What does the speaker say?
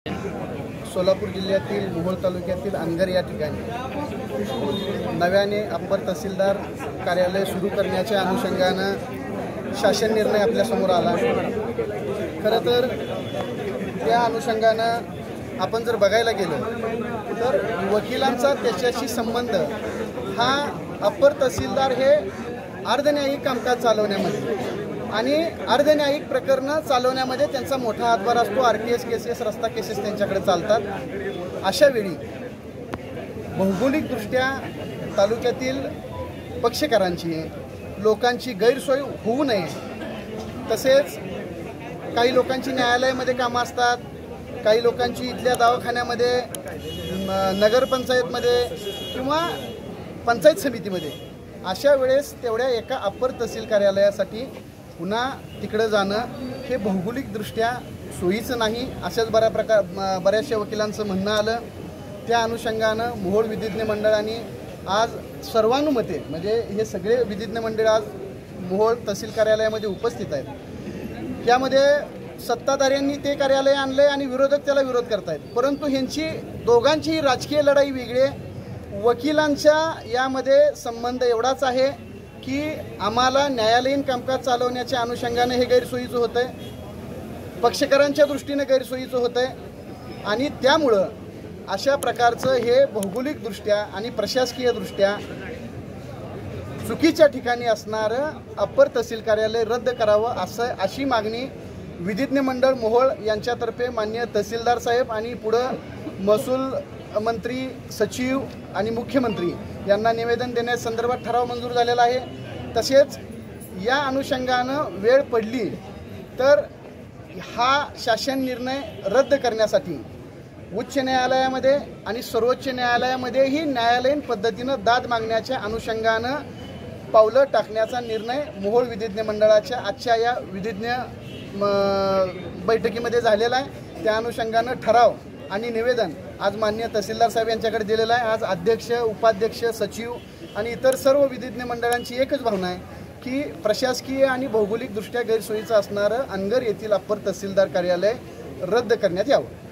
सोलापूर जिल्ह्यातील मोहोळ तालुक्यातील अनगर या ठिकाणी नव्याने अप्पर तहसीलदार कार्यालय सुरू करण्याच्या अनुषंगानं शासन निर्णय आपल्यासमोर आला। खरं तर त्या अनुषंगानं आपण जर बघायला गेलं तर वकिलांचा त्याच्याशी संबंध हा अप्पर तहसीलदार हे अर्धन्यायिक कामकाज चालवण्यामध्ये आणि अर्धन्यायिक प्रकरणं चालवण्यामध्ये त्यांचा मोठा हातभार असतो। RTS केसेस, रस्ता केसेस त्यांच्याकडे चालतात। अशा वेळी भौगोलिकदृष्ट्या तालुक्यातील पक्षकारांची लोकांची गैरसोय होऊ नये, तसेच काही लोकांची न्यायालयामध्ये कामं असतात, काही लोकांची इथल्या दवाखान्यामध्ये, नगरपंचायतमध्ये किंवा पंचायत समितीमध्ये, अशा वेळेस तेवढ्या एका अप्पर तहसील कार्यालयासाठी पुन्हा तिकडे जाणं हे भौगोलिकदृष्ट्या सोयीचं नाही, अशाच बऱ्याचशा वकिलांचं म्हणणं आलं। त्या अनुषंगानं मोहोळ विधिज्ञ मंडळाने आज सर्वानुमते, म्हणजे हे सगळे विधिज्ञ मंडळ आज मोहोळ तहसील कार्यालयामध्ये उपस्थित आहेत। यामध्ये सत्ताधाऱ्यांनी ते कार्यालय आणले आणि विरोधक त्याला विरोध करतायत, परंतु ह्यांची दोघांचीही राजकीय लढाई वेगळी आहे। वकिलांच्या यामध्ये संबंध एवढाच आहे की आम्हाला न्यायालयीन कामकाज चालवण्याच्या अनुषंगाने हे गैरसोयीचं होतं आहे, पक्षकारांच्या दृष्टीने गैरसोयीचं होतं आहे आणि त्यामुळं अशा प्रकारचं हे भौगोलिकदृष्ट्या आणि प्रशासकीयदृष्ट्या चुकीच्या ठिकाणी असणारं अप्पर तहसील कार्यालय रद्द करावं अशी मागणी विधिज्ञ मंडळ मोहोळ यांच्यातर्फे माननीय तहसीलदार साहेब आणि पुढं महसूल मंत्री, सचिव आणि मुख्यमंत्री यांना निवेदन देण्यासंदर्भात ठराव मंजूर झालेला आहे। तसेच या अनुषंगानं वेळ पडली तर हा शासन निर्णय रद्द करण्यासाठी उच्च न्यायालयामध्ये आणि सर्वोच्च न्यायालयामध्येही न्यायालयीन पद्धतीनं दाद मागण्याच्या अनुषंगानं पावलं टाकण्याचा निर्णय मोहोळ विधिज्ञ मंडळाच्या आजच्या या विधिज्ञ बैठकीमध्ये झालेला आहे। त्या अनुषंगानं ठराव आणि निवेदन आज माननीय तहसीलदार साहेब यांच्याकडे दिलेलं आहे। आज अध्यक्ष, उपाध्यक्ष, सचिव आणि इतर सर्व विधिज्ञ मंडळांची एकच भावना आहे की प्रशासकीय आणि भौगोलिकदृष्ट्या गैरसोयीचं असणारं अनगर येथील अप्पर तहसीलदार कार्यालय रद्द करण्यात यावं।